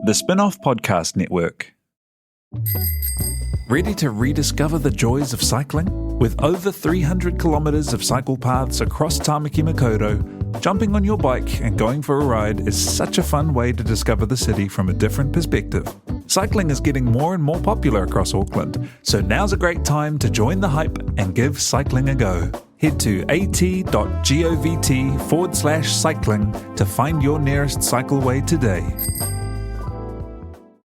the Spin-off Podcast Network. Ready to rediscover the joys of cycling? With over 300 kilometres of cycle paths across Tāmaki Makaurau, jumping on your bike and going for a ride is such a fun way to discover the city from a different perspective. Cycling is getting more and more popular across Auckland, so now's a great time to join the hype and give cycling a go. Head to at.govt/cycling to find your nearest cycleway today.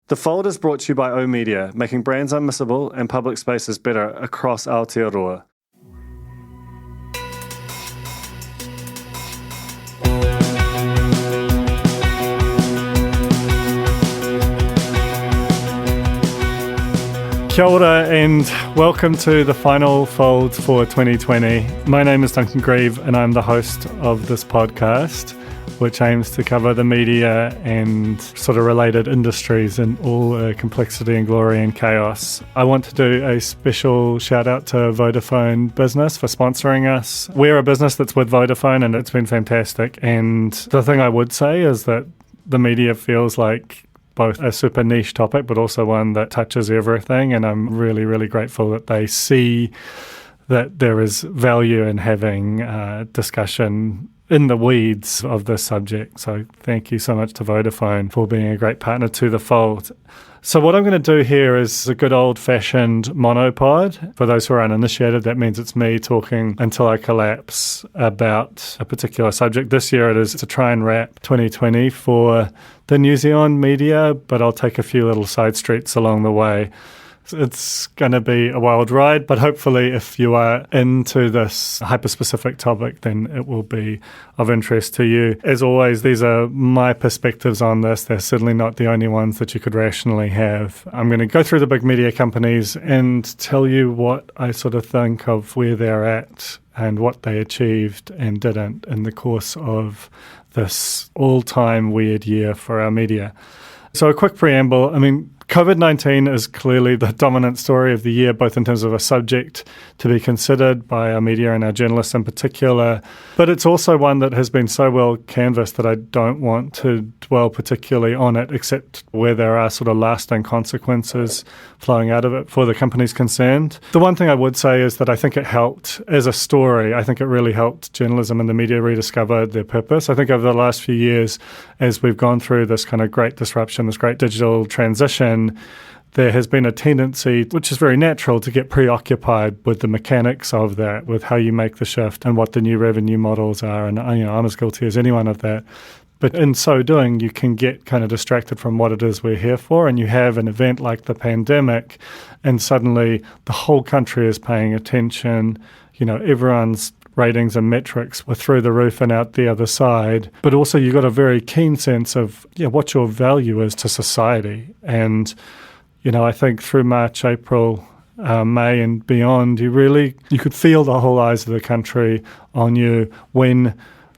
The Fold is brought to you by O-Media, making brands unmissable and public spaces better across Aotearoa. Kia ora and welcome to the final Fold for 2020. My name is Duncan Greive and I'm the host of this podcast, which aims to cover the media and sort of related industries in all complexity and glory and chaos. I want to do a special shout out to Vodafone Business for sponsoring us. We're a business that's with Vodafone and it's been fantastic. And the thing I would say is that the media feels like both a super niche topic, but also one that touches everything. And I'm really, really grateful that they see that there is value in having discussion in the weeds of this subject. So thank you so much to Vodafone for being a great partner to the Fold. So what I'm going to do here is a good old-fashioned monopod. For those who are uninitiated, that means it's me talking until I collapse about a particular subject. This year it is to try and wrap 2020 for the New Zealand media, but I'll take a few little side streets along the way. It's going to be a wild ride, but hopefully if you are into this hyper-specific topic, then it will be of interest to you. As always, these are my perspectives on this. They're certainly not the only ones that you could rationally have. I'm going to go through the big media companies and tell you what I sort of think of where they're at and what they achieved and didn't in the course of this all-time weird year for our media. So a quick preamble. COVID-19 is clearly the dominant story of the year, both in terms of a subject to be considered by our media and our journalists in particular, but it's also one that has been so well canvassed that I don't want to dwell particularly on it, except where there are sort of lasting consequences flowing out of it for the companies concerned. The one thing I would say is that I think it helped as a story. I think it really helped journalism and the media rediscover their purpose. I think over the last few years, as we've gone through this kind of great disruption, this great digital transition, there has been a tendency, which is very natural, to get preoccupied with the mechanics of that, with how you make the shift and what the new revenue models are. And I'm as guilty as anyone of that. But in so doing, you can get kind of distracted from what it is we're here for. And you have an event like the pandemic, and suddenly the whole country is paying attention. Everyone's ratings and metrics were through the roof and out the other side. But also you got a very keen sense of what your value is to society. And, I think through March, April, May and beyond, you could feel the whole eyes of the country on you when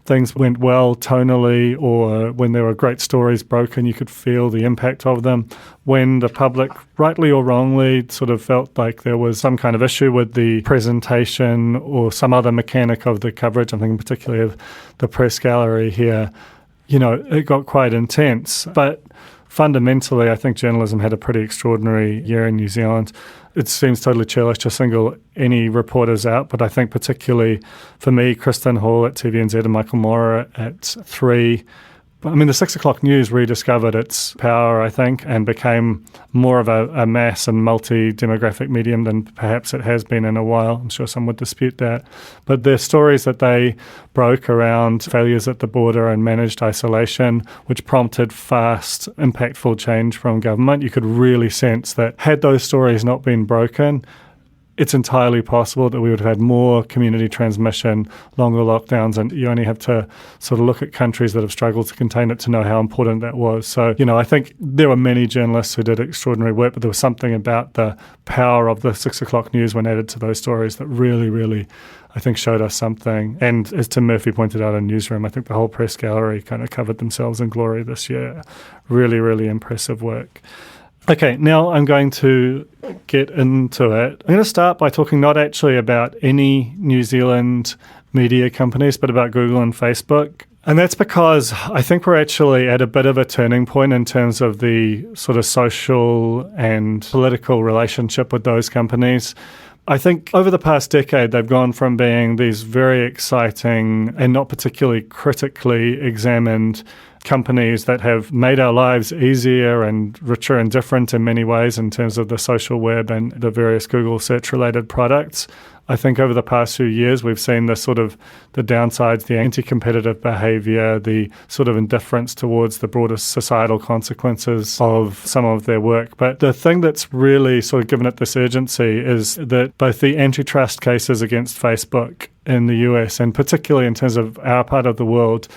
things went well tonally or when there were great stories broken. You could feel the impact of them. When the public, rightly or wrongly, sort of felt like there was some kind of issue with the presentation or some other mechanic of the coverage, I'm thinking particularly of the press gallery here, it got quite intense. But fundamentally, I think journalism had a pretty extraordinary year in New Zealand. It seems totally churlish to single any reporters out, but I think particularly for me, Kristen Hall at TVNZ and Michael Mora at 3. The 6 o'clock news rediscovered its power, I think, and became more of a mass and multi-demographic medium than perhaps it has been in a while. I'm sure some would dispute that. But the stories that they broke around failures at the border and managed isolation, which prompted fast, impactful change from government, you could really sense that had those stories not been broken, it's entirely possible that we would have had more community transmission, longer lockdowns, and you only have to sort of look at countries that have struggled to contain it to know how important that was. So, I think there were many journalists who did extraordinary work, but there was something about the power of the 6 o'clock news when added to those stories that really, really, I think, showed us something. And as Tim Murphy pointed out in Newsroom, I think the whole press gallery kind of covered themselves in glory this year. Really, really impressive work. Okay, now I'm going to get into it. I'm going to start by talking not actually about any New Zealand media companies, but about Google and Facebook. And that's because I think we're actually at a bit of a turning point in terms of the sort of social and political relationship with those companies. I think over the past decade, they've gone from being these very exciting and not particularly critically examined companies that have made our lives easier and richer and different in many ways in terms of the social web and the various Google search-related products. I think over the past few years, we've seen the sort of the downsides, the anti-competitive behavior, the sort of indifference towards the broader societal consequences of some of their work. But the thing that's really sort of given it this urgency is that both the antitrust cases against Facebook in the US, and particularly in terms of our part of the world,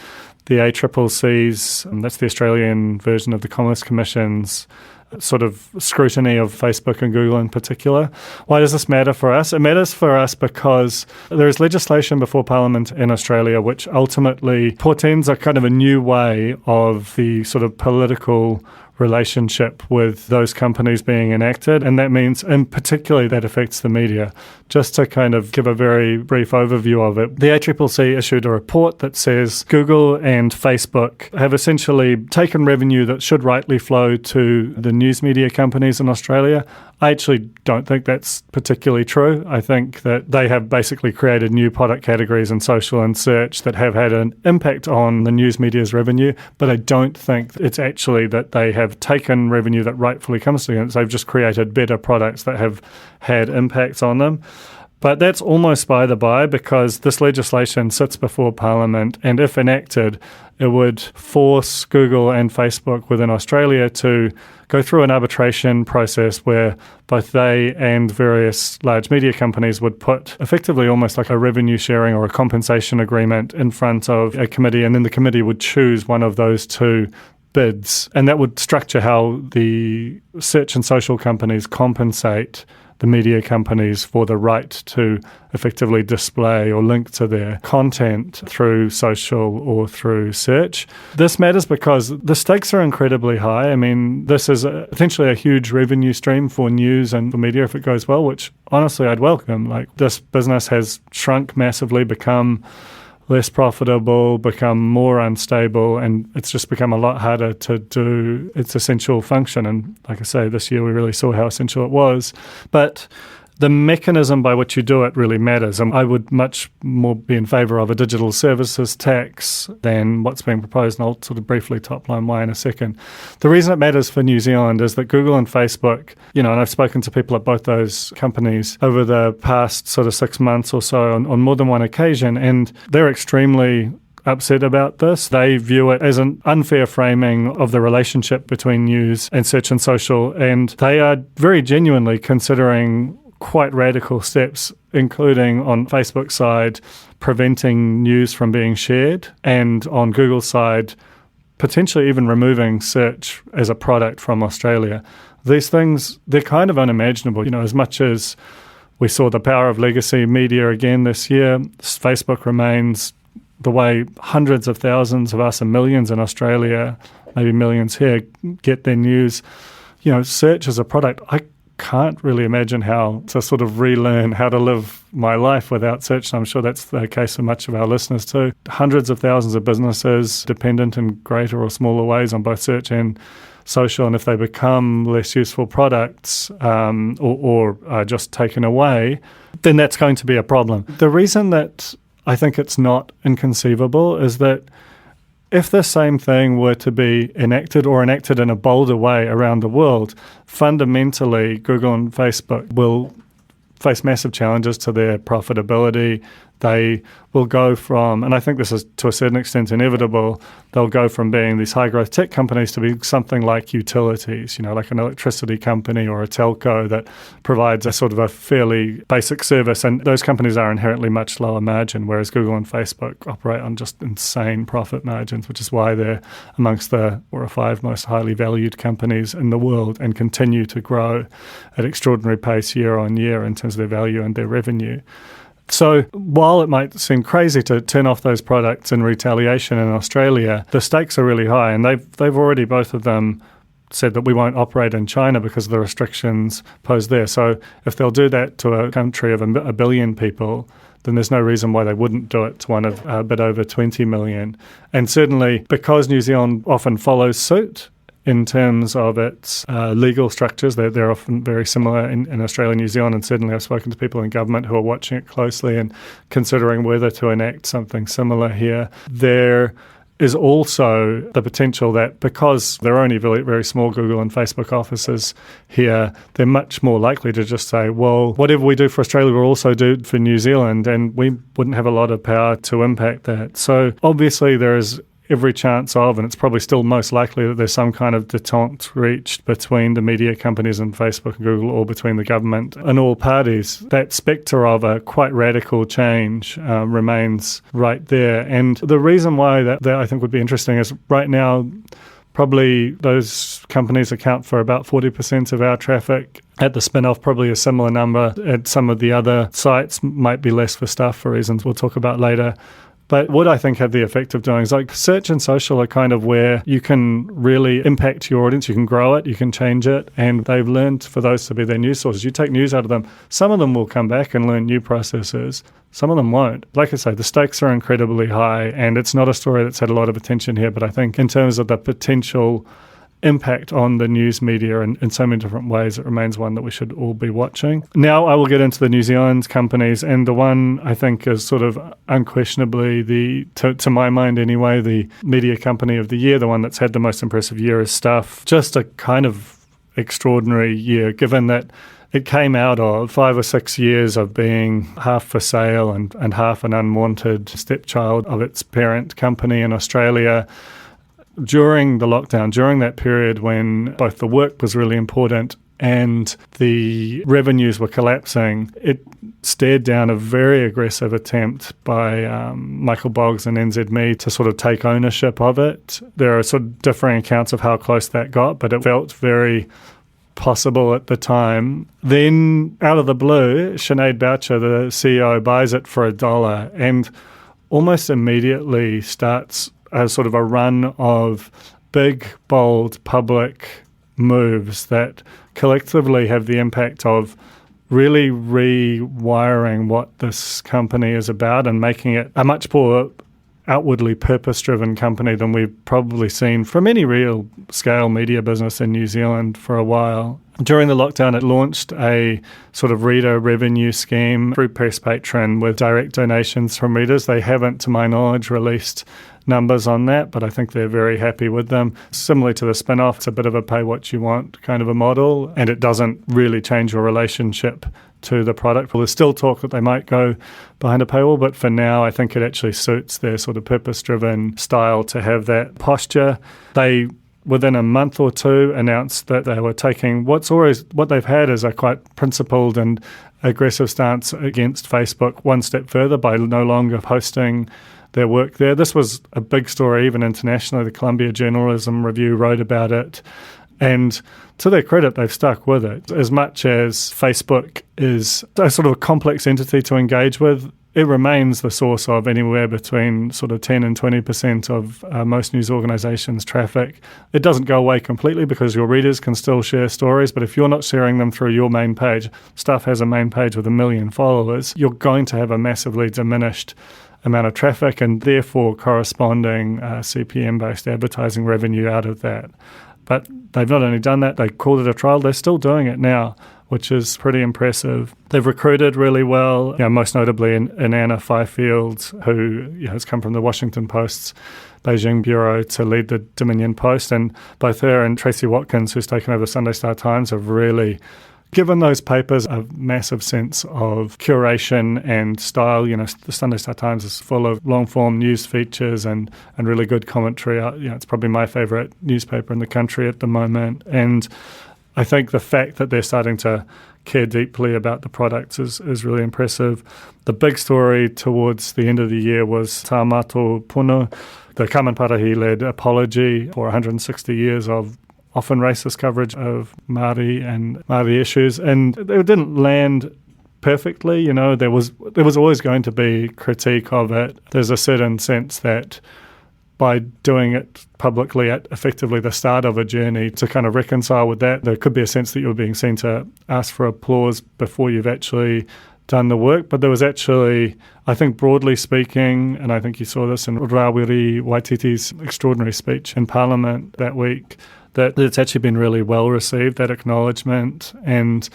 the ACCC's, that's the Australian version of the Commerce Commission's, sort of scrutiny of Facebook and Google in particular. Why does this matter for us? It matters for us because there is legislation before Parliament in Australia which ultimately portends a kind of a new way of the sort of political relationship with those companies being enacted, and that means, and particularly that affects the media. Just to kind of give a very brief overview of it, the ACCC issued a report that says Google and Facebook have essentially taken revenue that should rightly flow to the news media companies in Australia. I actually don't think that's particularly true. I think that they have basically created new product categories in social and search that have had an impact on the news media's revenue, but I don't think it's actually that they have taken revenue that rightfully comes to them. They've just created better products that have had impacts on them. But that's almost by the by because this legislation sits before Parliament, and if enacted, it would force Google and Facebook within Australia to go through an arbitration process where both they and various large media companies would put effectively almost like a revenue sharing or a compensation agreement in front of a committee, and then the committee would choose one of those two bids. And that would structure how the search and social companies compensate the media companies for the right to effectively display or link to their content through social or through search. This matters because the stakes are incredibly high. I mean, this is potentially a huge revenue stream for news and for media if it goes well, which honestly I'd welcome. Like, this business has shrunk massively, become less profitable, become more unstable, and it's just become a lot harder to do its essential function. And like I say, this year we really saw how essential it was. But the mechanism by which you do it really matters. And I would much more be in favour of a digital services tax than what's being proposed, and I'll sort of briefly top-line why in a second. The reason it matters for New Zealand is that Google and Facebook, and I've spoken to people at both those companies over the past sort of 6 months or so on more than one occasion, and they're extremely upset about this. They view it as an unfair framing of the relationship between news and search and social, and they are very genuinely considering quite radical steps, including on Facebook's side, preventing news from being shared, and on Google's side, potentially even removing search as a product from Australia. These things, they're kind of unimaginable. As much as we saw the power of legacy media again this year, Facebook remains the way hundreds of thousands of us and millions in Australia, maybe millions here, get their news. Search as a product, I can't really imagine how to sort of relearn how to live my life without search. I'm sure that's the case for much of our listeners too. Hundreds of thousands of businesses dependent in greater or smaller ways on both search and social, and if they become less useful products or are just taken away, then that's going to be a problem. The reason that I think it's not inconceivable is that if the same thing were to be enacted or enacted in a bolder way around the world, fundamentally Google and Facebook will face massive challenges to their profitability. They will go from, and I think this is to a certain extent inevitable, they'll go from being these high-growth tech companies to be something like utilities, like an electricity company or a telco that provides a sort of a fairly basic service. And those companies are inherently much lower margin, whereas Google and Facebook operate on just insane profit margins, which is why they're amongst the 4 or 5 most highly valued companies in the world and continue to grow at extraordinary pace year on year in terms of their value and their revenue. So while it might seem crazy to turn off those products in retaliation in Australia, the stakes are really high, and they've already, both of them, said that we won't operate in China because of the restrictions posed there. So if they'll do that to a country of a billion people, then there's no reason why they wouldn't do it to one of a bit over 20 million. And certainly because New Zealand often follows suit in terms of its legal structures, they're often very similar in Australia and New Zealand, and certainly I've spoken to people in government who are watching it closely and considering whether to enact something similar here. There is also the potential that because there are only very, very small Google and Facebook offices here, they're much more likely to just say, well, whatever we do for Australia, we'll also do for New Zealand, and we wouldn't have a lot of power to impact that. So obviously there is every chance of, and it's probably still most likely that there's some kind of detente reached between the media companies and Facebook and Google, or between the government and all parties. That spectre of a quite radical change remains right there. And the reason why that I think would be interesting is right now, probably those companies account for about 40% of our traffic. At the spin-off, probably a similar number. At some of the other sites, might be less for Stuff for reasons we'll talk about later. But what I think have the effect of doing is like search and social are kind of where you can really impact your audience. You can grow it, you can change it, and they've learned for those to be their news sources. You take news out of them, some of them will come back and learn new processes. Some of them won't. Like I say, the stakes are incredibly high, and it's not a story that's had a lot of attention here, but I think in terms of the potential impact on the news media in so many different ways, it remains one that we should all be watching. Now I will get into the New Zealand companies, and the one I think is sort of unquestionably to my mind anyway, the media company of the year, the one that's had the most impressive year is Stuff. Just a kind of extraordinary year, given that it came out of 5 or 6 years of being half for sale and half an unwanted stepchild of its parent company in Australia. During the lockdown, during that period when both the work was really important and the revenues were collapsing, it stared down a very aggressive attempt by Michael Boggs and NZME to sort of take ownership of it. There are sort of differing accounts of how close that got, but it felt very possible at the time. Then, out of the blue, Sinead Boucher, the CEO, buys it for $1 and almost immediately starts a sort of a run of big, bold, public moves that collectively have the impact of really rewiring what this company is about and making it a much more outwardly purpose-driven company than we've probably seen from any real-scale media business in New Zealand for a while. During the lockdown, it launched a sort of reader revenue scheme through Press Patron with direct donations from readers. They haven't, to my knowledge, released numbers on that, but I think they're very happy with them. Similarly to the spin-off, it's a bit of a pay-what-you-want kind of a model, and it doesn't really change your relationship to the product. Well, there's still talk that they might go behind a paywall, but for now, I think it actually suits their sort of purpose-driven style to have that posture. They, within a month or two, announced that they were taking what they've had is a quite principled and aggressive stance against Facebook one step further by no longer posting their work there. This was a big story even internationally. The Columbia Journalism Review wrote about it, and to their credit, they've stuck with it. As much as Facebook is a sort of a complex entity to engage with, it remains the source of anywhere between sort of 10 and 20% of most news organisations' traffic. It doesn't go away completely because your readers can still share stories, but if you're not sharing them through your main page, Stuff has a main page with 1 million followers, you're going to have a massively diminished amount of traffic and therefore corresponding CPM-based advertising revenue out of that. But they've not only done that, they called it a trial, they're still doing it now, which is pretty impressive. They've recruited really well, most notably in Anna Fifield, who has come from the Washington Post's Beijing bureau to lead the Dominion Post. And both her and Tracy Watkins, who's taken over the Sunday Star Times, have really given those papers a massive sense of curation and style. The Sunday Star Times is full of long-form news features and really good commentary. It's probably my favourite newspaper in the country at the moment. And I think the fact that they're starting to care deeply about the products is really impressive. The big story towards the end of the year was Tāmato Punu, the Carmen Parahi-led apology for 160 years of often racist coverage of Māori and Māori issues, and it didn't land perfectly. There was always going to be critique of it. There's a certain sense that by doing it publicly at effectively the start of a journey to kind of reconcile with that, there could be a sense that you're being seen to ask for applause before you've actually done the work, but there was actually, I think broadly speaking, and I think you saw this in Rawiri Waititi's extraordinary speech in Parliament that week, that it's actually been really well received, that acknowledgement, and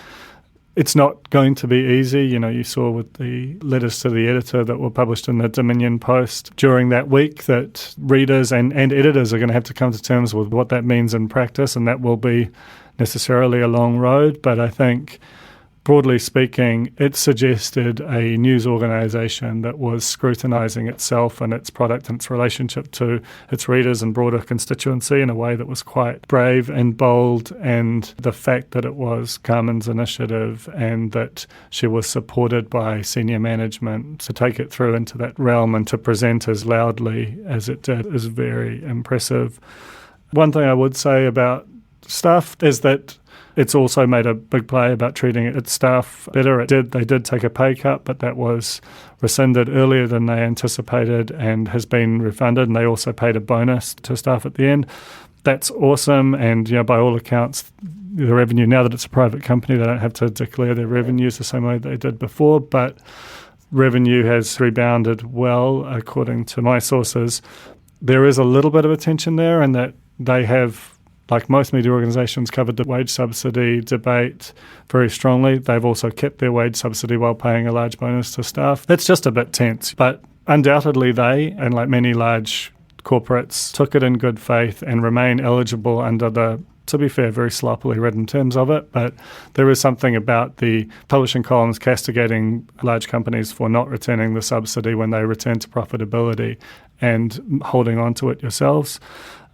it's not going to be easy. You saw with the letters to the editor that were published in the Dominion Post during that week that readers and editors are going to have to come to terms with what that means in practice, and that will be necessarily a long road. But I think, broadly speaking, it suggested a news organisation that was scrutinising itself and its product and its relationship to its readers and broader constituency in a way that was quite brave and bold, and the fact that it was Carmen's initiative and that she was supported by senior management to take it through into that realm and to present as loudly as it did is very impressive. One thing I would say about Stuff is that it's also made a big play about treating its staff better. They did take a pay cut, but that was rescinded earlier than they anticipated and has been refunded, and they also paid a bonus to staff at the end. That's awesome, and by all accounts, the revenue, now that it's a private company, they don't have to declare their revenues the same way they did before, but revenue has rebounded well, according to my sources. There is a little bit of a tension there, in that they have, like most media organisations, covered the wage subsidy debate very strongly. They've also kept their wage subsidy while paying a large bonus to staff. That's just a bit tense. But undoubtedly they, and like many large corporates, took it in good faith and remain eligible under the, to be fair, very sloppily written terms of it. But there is something about the publishing columns castigating large companies for not returning the subsidy when they return to profitability and holding on to it yourselves.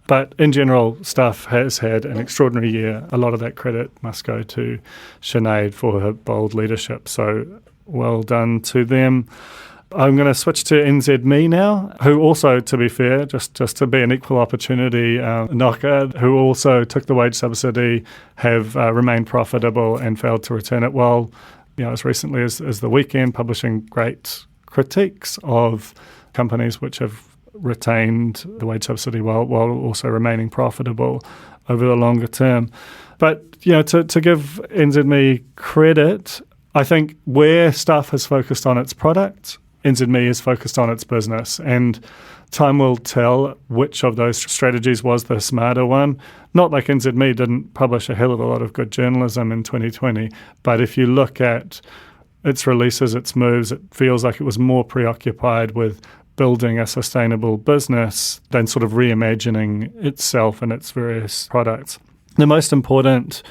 But in general, Stuff has had an extraordinary year. A lot of that credit must go to Sinead for her bold leadership. So well done to them. I'm going to switch to NZME now, who also, to be fair, just to be an equal opportunity knocker, who also took the wage subsidy, have remained profitable and failed to return it. Well, as recently as the weekend, publishing great critiques of companies which have retained the wage subsidy while also remaining profitable over the longer term. But, to give NZME credit, I think where Stuff has focused on its product, NZME is focused on its business. And time will tell which of those strategies was the smarter one. Not like NZME didn't publish a hell of a lot of good journalism in 2020, but if you look at its releases, its moves, it feels like it was more preoccupied with building a sustainable business than sort of reimagining itself and its various products. The most important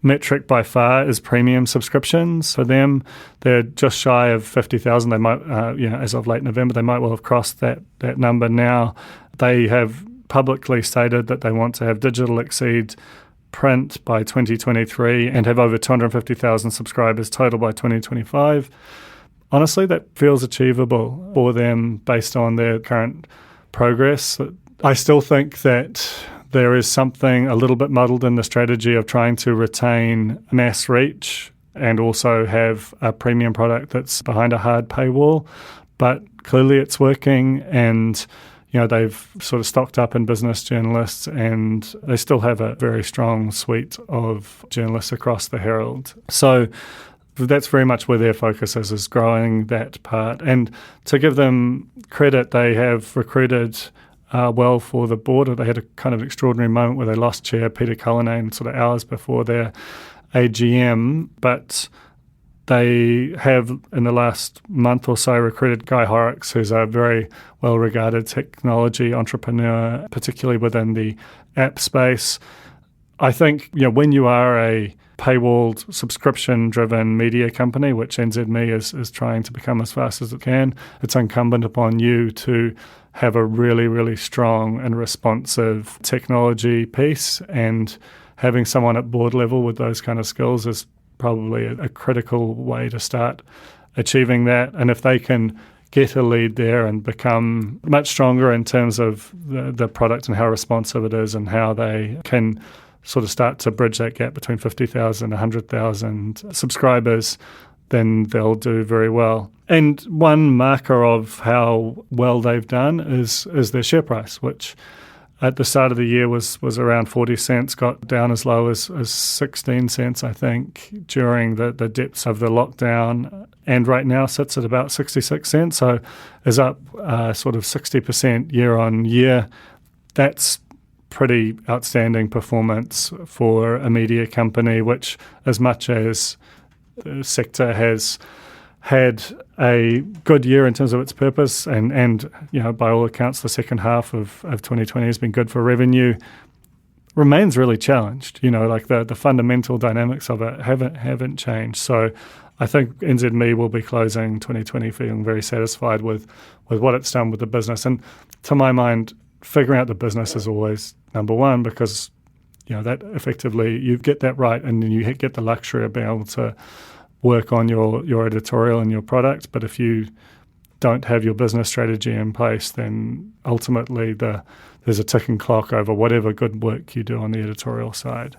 metric by far is premium subscriptions. For them, they're just shy of 50,000. They might, as of late November, they might well have crossed that number now. They have publicly stated that they want to have digital exceed print by 2023 and have over 250,000 subscribers total by 2025. Honestly, that feels achievable for them based on their current progress. I still think that there is something a little bit muddled in the strategy of trying to retain mass reach and also have a premium product that's behind a hard paywall. But clearly it's working, and they've sort of stocked up in business journalists, and they still have a very strong suite of journalists across the Herald. So that's very much where their focus is growing that part. And to give them credit, they have recruited well for the board. They had a kind of extraordinary moment where they lost chair Peter Cullinane sort of hours before their AGM, but they have in the last month or so recruited Guy Horrocks, who's a very well-regarded technology entrepreneur, particularly within the app space. I think when you are a paywalled, subscription-driven media company, which NZME is trying to become as fast as it can, it's incumbent upon you to have a really, really strong and responsive technology piece, and having someone at board level with those kind of skills is probably a critical way to start achieving that. And if they can get a lead there and become much stronger in terms of the product and how responsive it is and how they can sort of start to bridge that gap between 50,000 and 100,000 subscribers, then they'll do very well. And one marker of how well they've done is their share price, which at the start of the year was around 40 cents, got down as low as 16 cents, I think, during the depths of the lockdown, and right now sits at about 66 cents, so is up sort of 60% year on year. That's pretty outstanding performance for a media company, which, as much as the sector has had a good year in terms of its purpose, and by all accounts, the second half of 2020 has been good for revenue, remains really challenged. Like the fundamental dynamics of it haven't changed. So I think NZME will be closing 2020 feeling very satisfied with what it's done with the business. And to my mind, figuring out the business is always number one, because that effectively you get that right, and then you get the luxury of being able to work on your editorial and your product. But if you don't have your business strategy in place, then ultimately there's a ticking clock over whatever good work you do on the editorial side.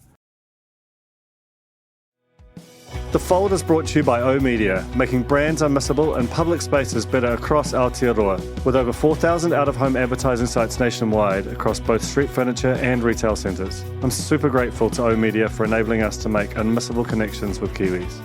The Fold is brought to you by oOh!media, making brands unmissable and public spaces better across Aotearoa, with over 4,000 out-of-home advertising sites nationwide across both street furniture and retail centres. I'm super grateful to oOh!media for enabling us to make unmissable connections with Kiwis.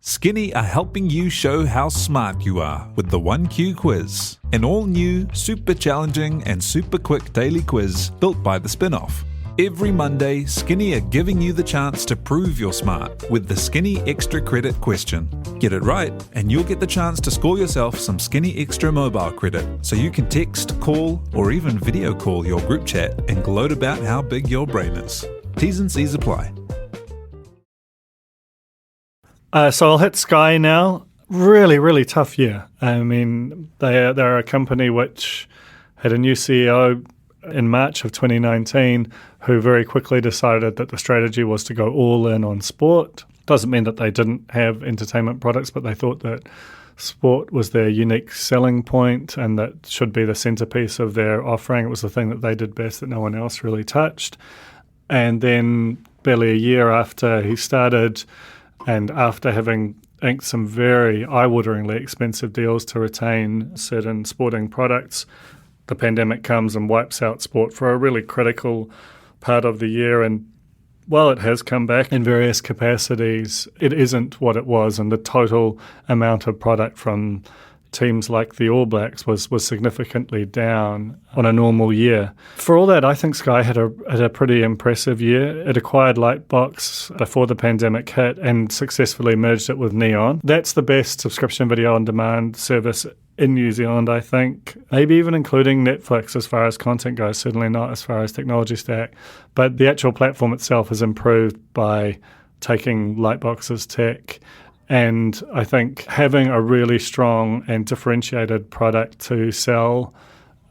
Skinny are helping you show how smart you are with the 1Q quiz, an all-new, super challenging and super quick daily quiz built by the Spin-Off. Every Monday, Skinny are giving you the chance to prove you're smart with the Skinny Extra Credit question. Get it right, and you'll get the chance to score yourself some Skinny Extra mobile credit, so you can text, call, or even video call your group chat and gloat about how big your brain is. T's and C's apply. So I'll hit Sky now. Really, really tough year. I mean, they're a company which had a new CEO in March of 2019 who very quickly decided that the strategy was to go all in on sport. Doesn't mean that they didn't have entertainment products, but they thought that sport was their unique selling point and that should be the centerpiece of their offering. It was the thing that they did best that no one else really touched. And then barely a year after he started, and after having inked some very eye-wateringly expensive deals to retain certain sporting products, the pandemic comes and wipes out sport for a really critical part of the year. And while it has come back in various capacities, it isn't what it was, and the total amount of product from teams like the All Blacks was significantly down on a normal year. For all that, I think Sky had a pretty impressive year. It acquired Lightbox before the pandemic hit and successfully merged it with Neon. That's the best subscription video on demand service in New Zealand, I think. Maybe even including Netflix as far as content goes, certainly not as far as technology stack. But the actual platform itself has improved by taking Lightbox's tech. And I think having a really strong and differentiated product to sell,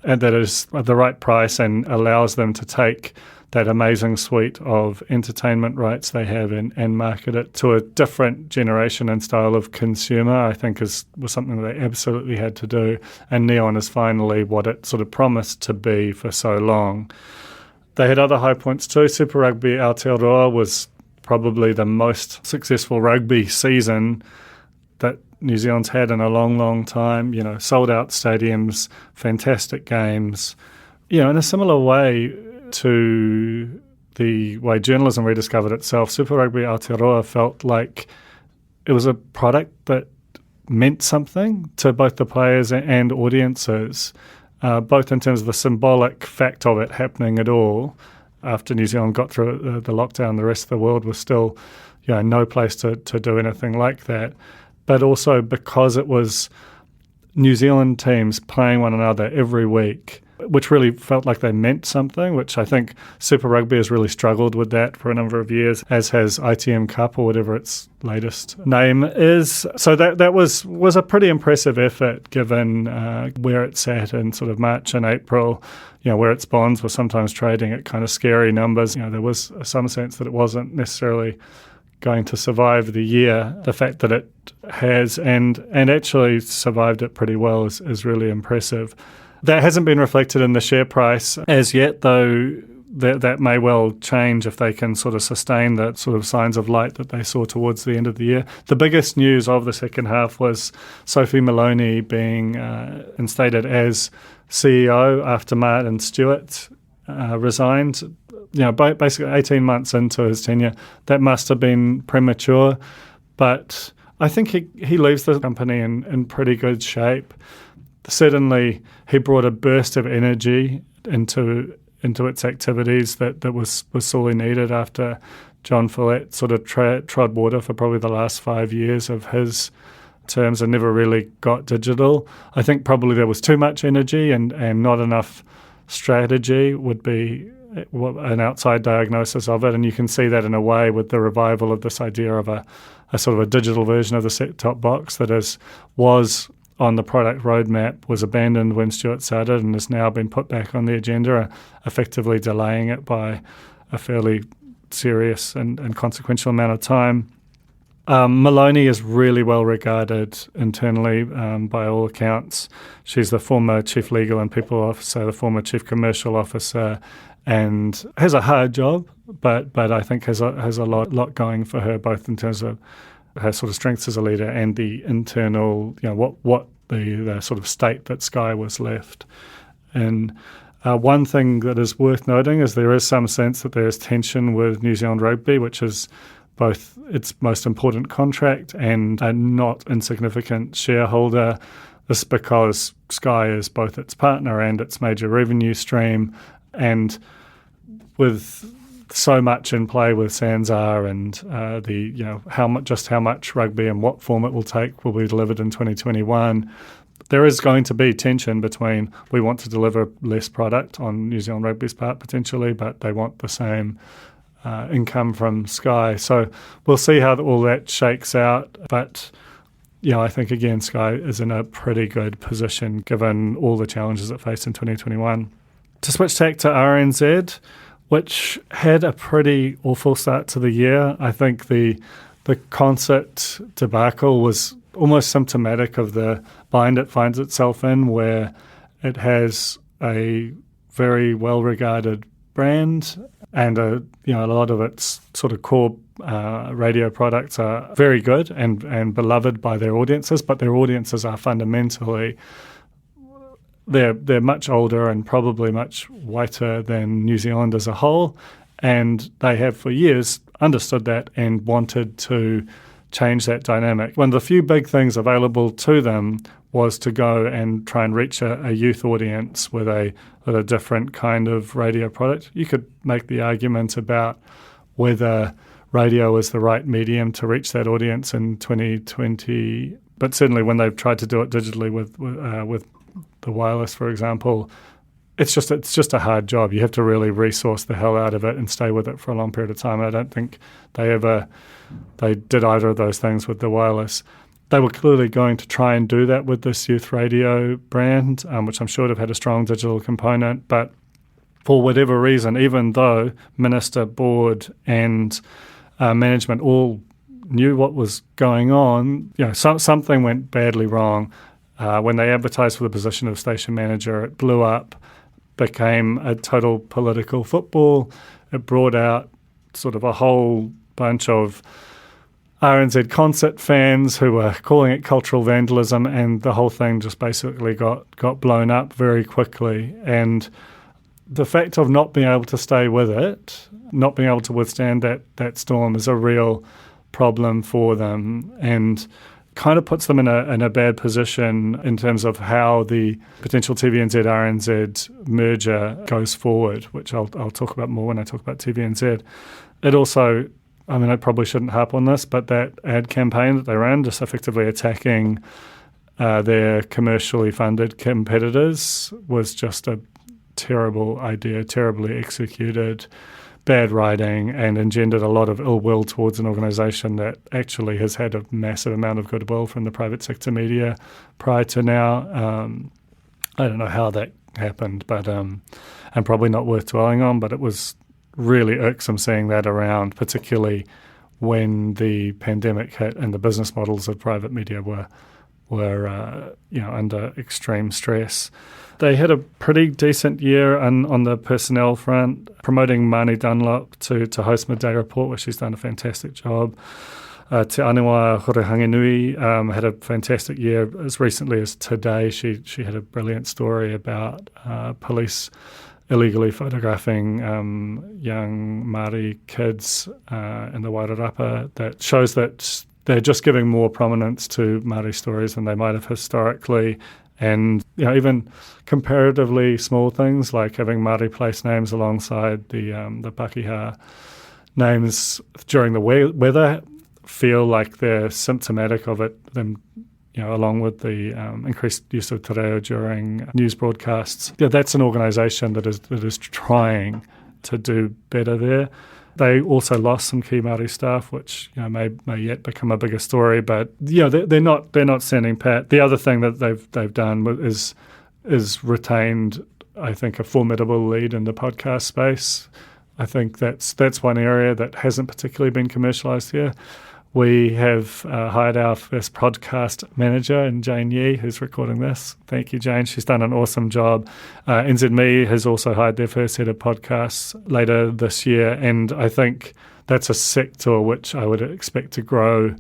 and that is at the right price and allows them to take that amazing suite of entertainment rights they have and market it to a different generation and style of consumer, I think was something they absolutely had to do. And Neon is finally what it sort of promised to be for so long. They had other high points too. Super Rugby Aotearoa was probably the most successful rugby season that New Zealand's had in a long, long time. Sold out stadiums, fantastic games. In a similar way to the way journalism rediscovered itself, Super Rugby Aotearoa felt like it was a product that meant something to both the players and audiences, both in terms of the symbolic fact of it happening at all. After New Zealand got through the lockdown, the rest of the world was still, no place to do anything like that. But also because it was New Zealand teams playing one another every week, which really felt like they meant something, which I think Super Rugby has really struggled with that for a number of years, as has ITM Cup or whatever its latest name is. So that was a pretty impressive effort given where it sat in sort of March and April, where its bonds were sometimes trading at kind of scary numbers. There was some sense that it wasn't necessarily going to survive the year. The fact that it has and actually survived it pretty well is really impressive. That hasn't been reflected in the share price as yet, though that may well change if they can sort of sustain that sort of signs of light that they saw towards the end of the year. The biggest news of the second half was Sophie Maloney being instated as CEO after Martin Stewart resigned. Basically 18 months into his tenure. That must have been premature, but I think he leaves the company in pretty good shape. Certainly, he brought a burst of energy into its activities that was sorely needed after John Follett sort of trod water for probably the last 5 years of his terms and never really got digital. I think probably there was too much energy and not enough strategy would be an outside diagnosis of it, and you can see that in a way with the revival of this idea of a sort of a digital version of the set-top box that was on the product roadmap, was abandoned when Stuart started and has now been put back on the agenda, effectively delaying it by a fairly serious and consequential amount of time. Maloney is really well regarded internally by all accounts. She's the former Chief Legal and People Officer, the former Chief Commercial Officer, and has a hard job, but I think has a lot going for her, both in terms of her sort of strengths as a leader and the internal, what the sort of state that Sky was left. And one thing that is worth noting is there is some sense that there is tension with New Zealand Rugby, which is both its most important contract and a not insignificant shareholder. This is because Sky is both its partner and its major revenue stream, and with so much in play with Sanzar and how much rugby and what form it will take will be delivered in 2021. There is going to be tension between we want to deliver less product on New Zealand Rugby's part potentially, but they want the same income from Sky. So we'll see how all that shakes out. But I think again Sky is in a pretty good position given all the challenges it faced in 2021. To switch tack to RNZ, which had a pretty awful start to the year. I think the concert debacle was almost symptomatic of the bind it finds itself in, where it has a very well-regarded brand and a lot of its sort of core radio products are very good and beloved by their audiences, but their audiences are fundamentally they're much older and probably much whiter than New Zealand as a whole, and they have for years understood that and wanted to change that dynamic. One of the few big things available to them was to go and try and reach a youth audience with a different kind of radio product. You could make the argument about whether radio is the right medium to reach that audience in 2020, but certainly when they've tried to do it digitally with the wireless, for example, it's just a hard job. You have to really resource the hell out of it and stay with it for a long period of time. I don't think they did either of those things with the wireless. They were clearly going to try and do that with this youth radio brand, which I'm sure would have had a strong digital component. But for whatever reason, even though Minister, Board and management all knew what was going on, something went badly wrong. When they advertised for the position of station manager, it blew up, became a total political football. It brought out sort of a whole bunch of RNZ concert fans who were calling it cultural vandalism, and the whole thing just basically got blown up very quickly. And the fact of not being able to stay with it, not being able to withstand that storm is a real problem for them, and kind of puts them in a bad position in terms of how the potential TVNZ RNZ merger goes forward, which I'll talk about more when I talk about TVNZ. It also, I probably shouldn't harp on this, but that ad campaign that they ran, just effectively attacking their commercially funded competitors, was just a terrible idea, terribly executed, bad writing, and engendered a lot of ill will towards an organisation that actually has had a massive amount of goodwill from the private sector media prior to now. I don't know how that happened, but and probably not worth dwelling on, but it was really irksome seeing that around, particularly when the pandemic hit and the business models of private media were were under extreme stress. They had a pretty decent year on the personnel front, promoting Marnie Dunlop to host Midday Report, where she's done a fantastic job. Te Aniwa Horehangenui had a fantastic year. As recently as today, she had a brilliant story about police illegally photographing young Māori kids in the Wairarapa. That shows that they're just giving more prominence to Māori stories than they might have historically. And even comparatively small things like having Māori place names alongside the Pakeha names during the weather feel like they're symptomatic of it, them, along with the increased use of te reo during news broadcasts. Yeah, that's an organisation that is trying to do better there. They also lost some key Māori staff, which may yet become a bigger story. But they're not standing pat. The other thing that they've done is retained, I think, a formidable lead in the podcast space. I think that's one area that hasn't particularly been commercialised here. We have hired our first podcast manager in Jane Yee, who's recording this. Thank you, Jane. She's done an awesome job. NZME has also hired their first head of podcasts later this year, and I think that's a sector which I would expect to grow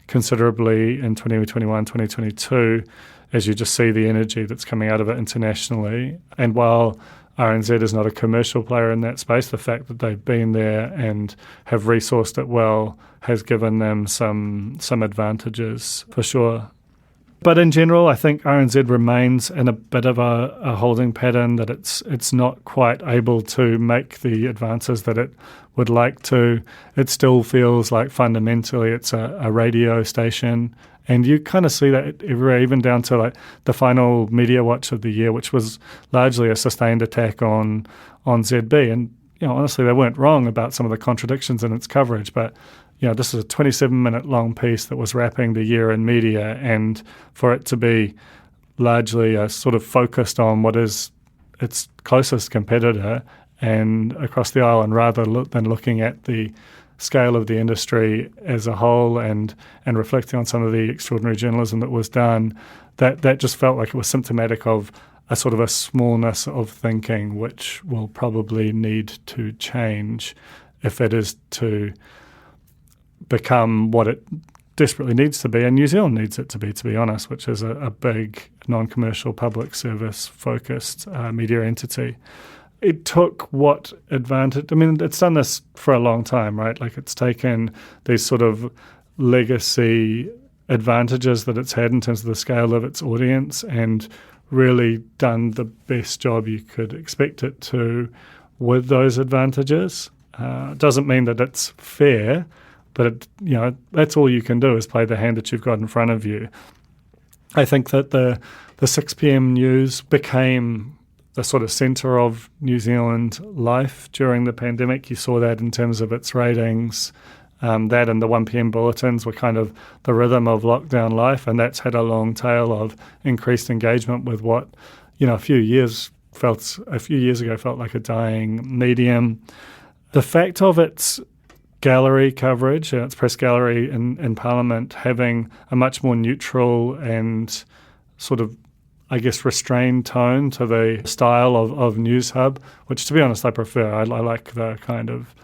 considerably in 2021, 2022, as you just see the energy that's coming out of it internationally. And while RNZ is not a commercial player in that space, the fact that they've been there and have resourced it well has given them some advantages for sure. But in general, I think RNZ remains in a bit of a holding pattern, that it's not quite able to make the advances that it would like to. It still feels like fundamentally it's a radio station. And you kind of see that everywhere, even down to like the final media watch of the year, which was largely a sustained attack on ZB. And honestly, they weren't wrong about some of the contradictions in its coverage, but this is a 27-minute long piece that was wrapping the year in media, and for it to be largely sort of focused on what is its closest competitor and across the aisle, and rather than looking at the scale of the industry as a whole and reflecting on some of the extraordinary journalism that was done, that just felt like it was symptomatic of a sort of a smallness of thinking, which will probably need to change if it is to become what it desperately needs to be, and New Zealand needs it to be honest, which is a big non-commercial public service focused media entity. It took what advantage? I mean, it's done this for a long time, right? Like, it's taken these sort of legacy advantages that it's had in terms of the scale of its audience and really done the best job you could expect it to with those advantages. Doesn't mean that it's fair, but that's all you can do, is play the hand that you've got in front of you. I think that the 6 p.m. news became the sort of centre of New Zealand life during the pandemic. You saw that in terms of its ratings. That and the 1 p.m. bulletins were kind of the rhythm of lockdown life, and that's had a long tail of increased engagement with what, a few years ago felt like a dying medium. The fact of its gallery coverage, its press gallery in Parliament, having a much more neutral and sort of, I guess, restrained tone to the style of News Hub, which, to be honest, I prefer. I like the kind of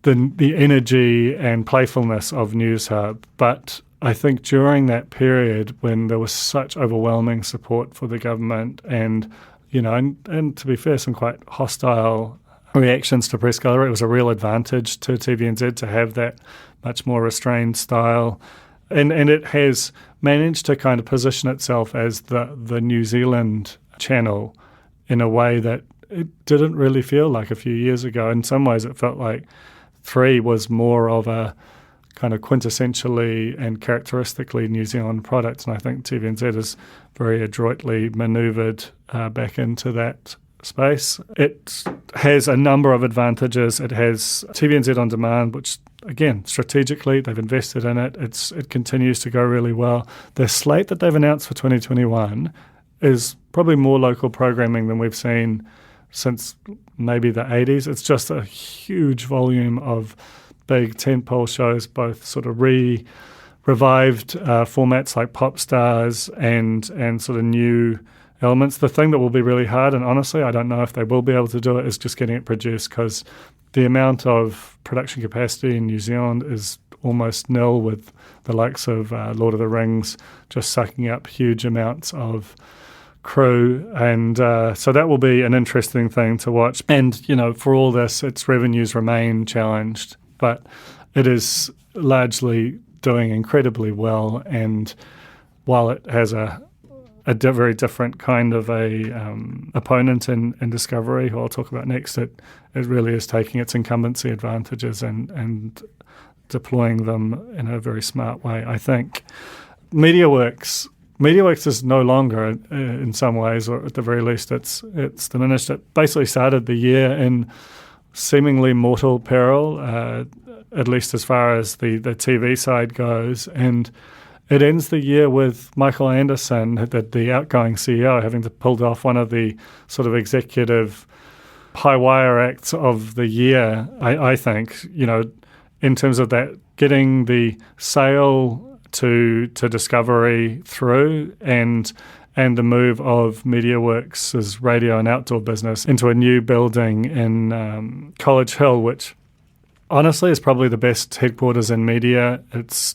the energy and playfulness of News Hub. But I think during that period when there was such overwhelming support for the government and to be fair, some quite hostile reactions to press gallery, it was a real advantage to TVNZ to have that much more restrained style. And it has managed to kind of position itself as the New Zealand channel in a way that it didn't really feel like a few years ago. In some ways, it felt like 3 was more of a kind of quintessentially and characteristically New Zealand product. And I think TVNZ has very adroitly manoeuvred back into that space. It has a number of advantages. It has TVNZ On Demand, which, again, strategically, they've invested in it. It continues to go really well. The slate that they've announced for 2021 is probably more local programming than we've seen since maybe the 80s. It's just a huge volume of big tentpole shows, both sort of revived formats like pop stars and sort of new elements. The thing that will be really hard, and honestly, I don't know if they will be able to do it, is just getting it produced, because the amount of production capacity in New Zealand is almost nil, with the likes of Lord of the Rings just sucking up huge amounts of crew. And so that will be an interesting thing to watch. And, you know, for all this, its revenues remain challenged, but it is largely doing incredibly well. And while it has a very different kind of opponent in Discovery, who I'll talk about next, it really is taking its incumbency advantages and deploying them in a very smart way, I think. MediaWorks is no longer, in some ways, or at the very least, it's diminished. It basically started the year in seemingly mortal peril, at least as far as the TV side goes, and it ends the year with Michael Anderson, the outgoing CEO, having to pull off one of the sort of executive high-wire acts of the year, I think, you know, in terms of that, getting the sale to Discovery through and the move of MediaWorks' radio and outdoor business into a new building in College Hill, which honestly is probably the best headquarters in media. It's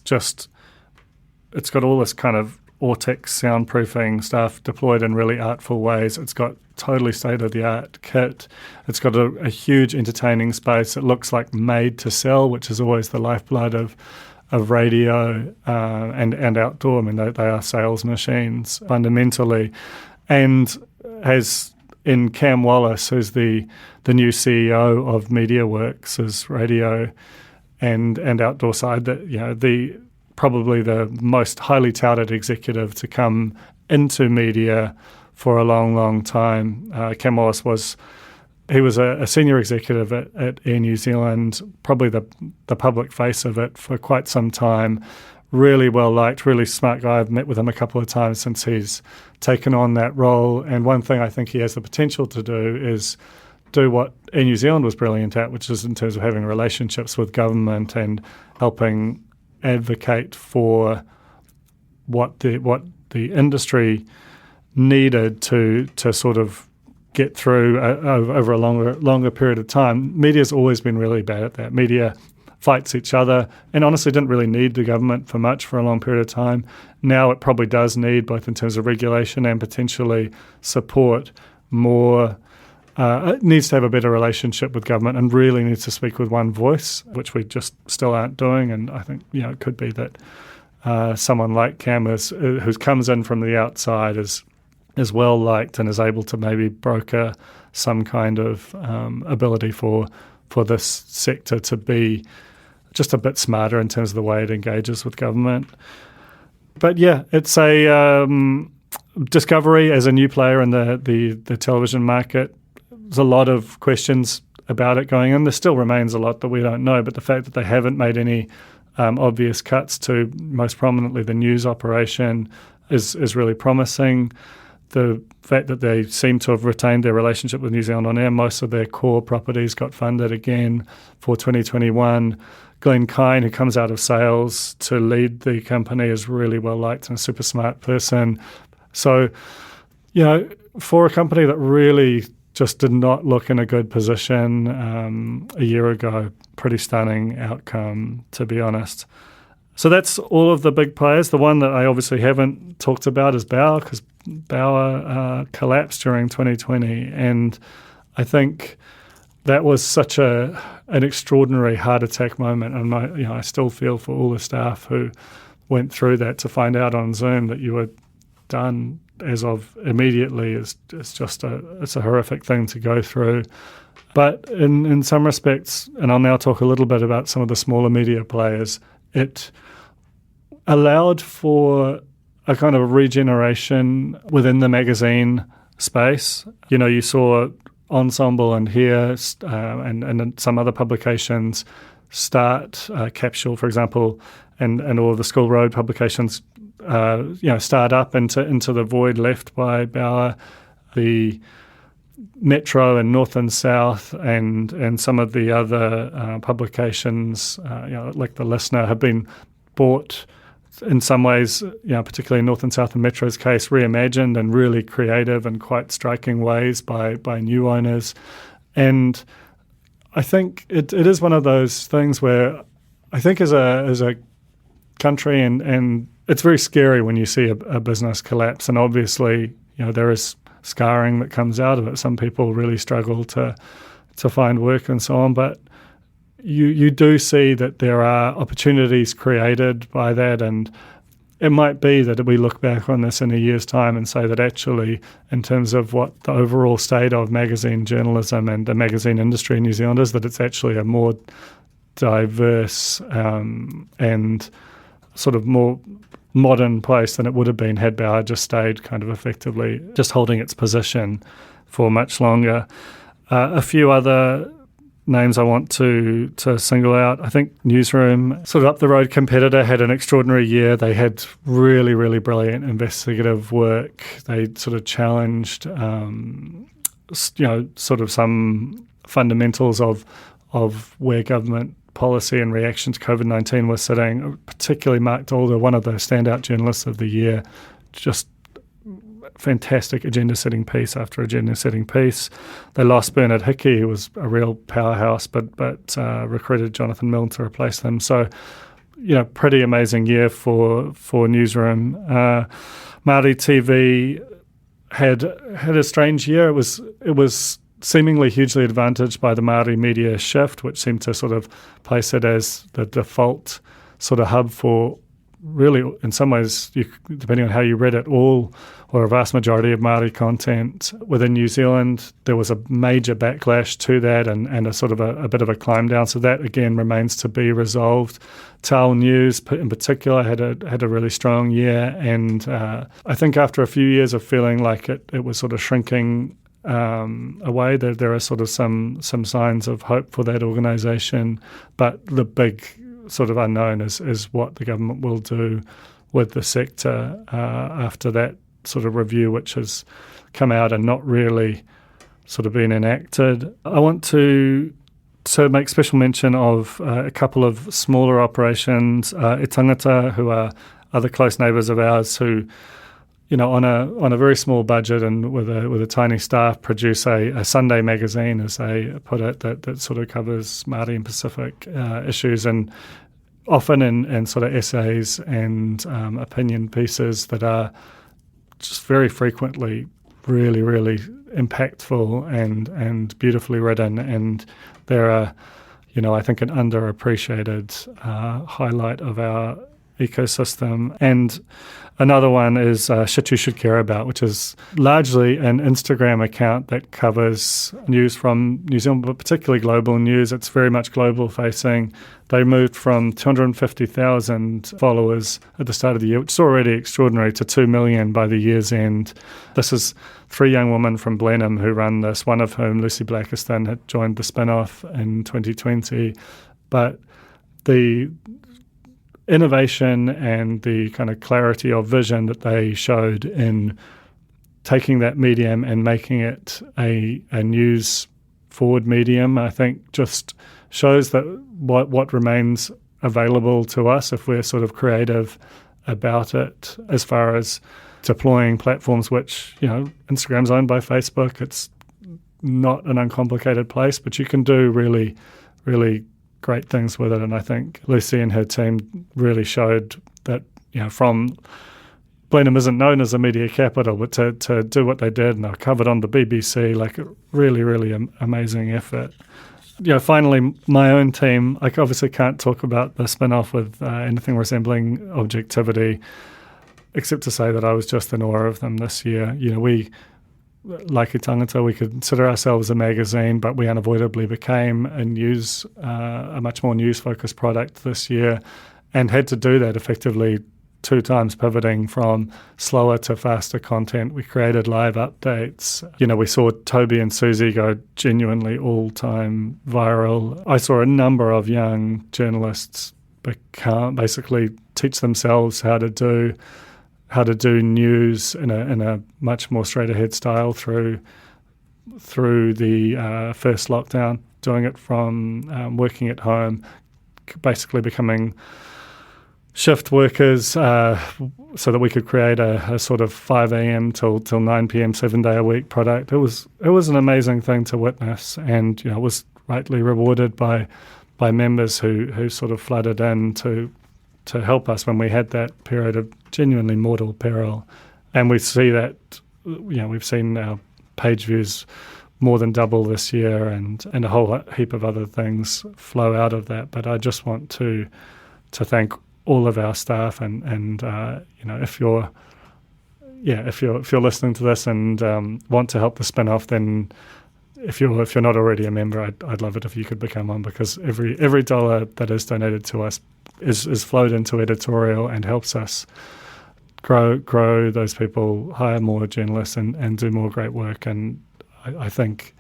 got all this kind of Ortex soundproofing stuff deployed in really artful ways. It's got totally state-of-the-art kit. It's got a huge entertaining space. It looks like made to sell, which is always the lifeblood of radio and outdoor. I mean, they are sales machines fundamentally. And has in Cam Wallace, who's the new CEO of MediaWorks' radio and outdoor side, that, you know, probably the most highly touted executive to come into media for a long, long time. Cam Wallace was a senior executive at Air New Zealand, probably the public face of it for quite some time. Really well liked, really smart guy. I've met with him a couple of times since he's taken on that role. And one thing I think he has the potential to do is do what Air New Zealand was brilliant at, which is in terms of having relationships with government and helping advocate for what the industry needed to sort of get through over a longer period of time. Media's always been really bad at that. Media fights each other and honestly didn't really need the government for much for a long period of time. Now it probably does need, both in terms of regulation and potentially support, more. It needs to have a better relationship with government and really needs to speak with one voice, which we just still aren't doing. And I think, you know, it could be that someone like Cam who comes in from the outside is well liked and is able to maybe broker some kind of ability for this sector to be just a bit smarter in terms of the way it engages with government. But yeah, it's a Discovery as a new player in the television market. There's a lot of questions about it going in. There still remains a lot that we don't know, but the fact that they haven't made any obvious cuts to, most prominently, the news operation is really promising. The fact that they seem to have retained their relationship with New Zealand On Air, most of their core properties got funded again for 2021. Glenn Kine, who comes out of sales to lead the company, is really well liked and a super smart person. So, you know, for a company that really just did not look in a good position a year ago, pretty stunning outcome, to be honest. So that's all of the big players. The one that I obviously haven't talked about is Bauer, because Bauer collapsed during 2020, and I think that was such an extraordinary heart attack moment. And I still feel for all the staff who went through that. To find out on Zoom that you were done as of immediately is just it's a horrific thing to go through. But in some respects, and I'll now talk a little bit about some of the smaller media players, it allowed for a kind of regeneration within the magazine space. You know, you saw Ensemble and Here and some other publications start, Capsule, for example, and all of the School Road publications, start up into the void left by Bauer. The Metro and North and South and some of the other publications, like The Listener, have been bought in some ways, particularly in North and South and Metro's case, reimagined in really creative and quite striking ways by new owners. And I think it is one of those things where I think as a country, and it's very scary when you see a business collapse. And obviously, there is scarring that comes out of it. Some people really struggle to find work and so on. But you do see that there are opportunities created by that, and it might be that we look back on this in a year's time and say that actually, in terms of what the overall state of magazine journalism and the magazine industry in New Zealand is, that it's actually a more diverse and sort of more modern place than it would have been had Bauer just stayed kind of effectively just holding its position for much longer. A few other names I want to single out. I think Newsroom, sort of up the road competitor, had an extraordinary year. They had really, really brilliant investigative work. They sort of challenged, sort of some fundamentals of where government policy and reaction to COVID-19 was sitting. Particularly Mark Dalder, one of the standout journalists of the year, just fantastic agenda-setting piece after agenda-setting piece. They lost Bernard Hickey, who was a real powerhouse, but recruited Jonathan Milne to replace them. So, pretty amazing year for Newsroom. Māori TV had a strange year. It was seemingly hugely advantaged by the Māori media shift, which seemed to sort of place it as the default sort of hub for really, in some ways, depending on how you read it, all or a vast majority of Māori content within New Zealand. There was a major backlash to that and a sort of a bit of a climb down. So that, again, remains to be resolved. Tau News, in particular, had a really strong year. And I think after a few years of feeling like it was sort of shrinking away, there are sort of some signs of hope for that organisation. But the big sort of unknown is what the government will do with the sector after that sort of review, which has come out and not really sort of been enacted. I want to make special mention of a couple of smaller operations, E Tangata, who are other close neighbours of ours, who, on a very small budget and with a tiny staff, produce a Sunday magazine, as they put it, that sort of covers Māori and Pacific issues, and often in sort of essays and opinion pieces that are just very frequently really, really impactful and beautifully written. And they're I think an underappreciated highlight of our ecosystem. And another one is Shit You Should Care About, which is largely an Instagram account that covers news from New Zealand, but particularly global news. It's very much global facing. They moved from 250,000 followers at the start of the year, which is already extraordinary, to 2 million by the year's end. This is 3 young women from Blenheim who run this, one of whom, Lucy Blackiston, had joined the spin-off in 2020. But the innovation and the kind of clarity of vision that they showed in taking that medium and making it a news forward medium, I think just shows that what remains available to us if we're sort of creative about it, as far as deploying platforms which, Instagram's owned by Facebook. It's not an uncomplicated place, but you can do really, really great things with it. And I think Lucy and her team really showed that, from Blenheim isn't known as a media capital, but to do what they did, and they're covered on the BBC, like a really, really amazing effort. Finally, my own team, I obviously can't talk about the spin-off with anything resembling objectivity, except to say that I was just in awe of them this year. We, like E Tangata, we consider ourselves a magazine, but we unavoidably became a much more news-focused product this year, and had to do that effectively 2 times, pivoting from slower to faster content. We created live updates. We saw Toby and Susie go genuinely all-time viral. I saw a number of young journalists basically teach themselves how to do news in a much more straight-ahead style through the first lockdown, doing it from working at home, basically becoming shift workers so that we could create a sort of 5 a.m. till 9 p.m. 7-day-a-week product. It was an amazing thing to witness, and it was rightly rewarded by members who sort of flooded in to help us when we had that period of genuinely mortal peril. And we see that, we've seen our page views more than double this year, and a whole heap of other things flow out of that. But I just want to thank all of our staff, and if you're listening to this and want to help the spin-off, then if you're not already a member, I'd love it if you could become one, because every dollar that is donated to us is flowed into editorial and helps us grow those people, hire more journalists, and do more great work. And I think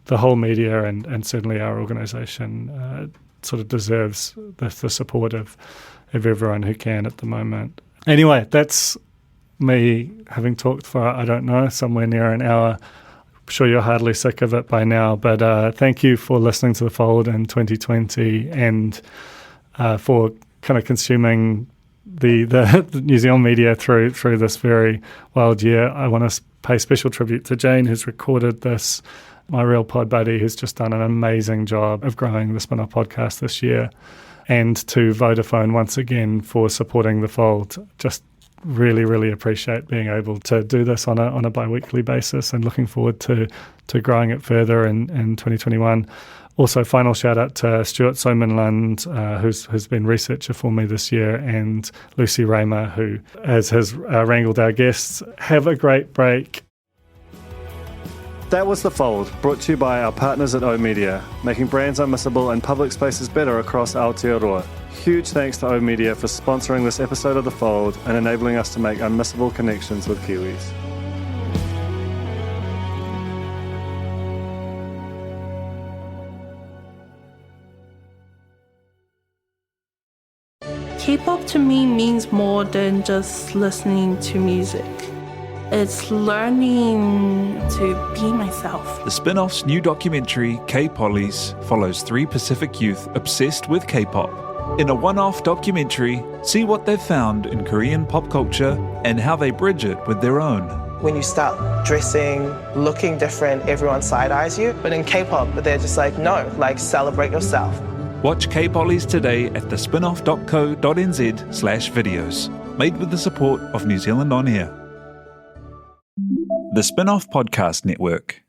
the whole media and certainly our organisation sort of deserves the support of everyone who can at the moment. Anyway, that's me having talked for, I don't know, somewhere near an hour. I'm sure you're hardly sick of it by now, but thank you for listening to The Fold in 2020 and for kind of consuming the New Zealand media through this very wild year. I want to pay special tribute to Jane, who's recorded this, my real pod buddy, who's just done an amazing job of growing the Spin-Off podcast this year, and to Vodafone once again for supporting The Fold. Just really, really appreciate being able to do this on a bi-weekly basis, and looking forward to growing it further in 2021. Also, final shout out to Stuart Somanland, who's been researcher for me this year, and Lucy Raymer, who has wrangled our guests. Have a great break. That was The Fold, brought to you by our partners at oOh!media, making brands unmissable and public spaces better across Aotearoa. Huge thanks to oOh!media for sponsoring this episode of The Fold and enabling us to make unmissable connections with Kiwis. K-pop to me means more than just listening to music. It's learning to be myself. The Spin-Off's new documentary, K-Pollies, follows 3 Pacific youth obsessed with K-pop. In a one-off documentary, see what they've found in Korean pop culture and how they bridge it with their own. When you start dressing, looking different, everyone side-eyes you. But in K-pop, they're just like, no, celebrate yourself. Watch K-Pollies today at thespinoff.co.nz/videos. Made with the support of New Zealand On Air. The Spin-Off Podcast Network.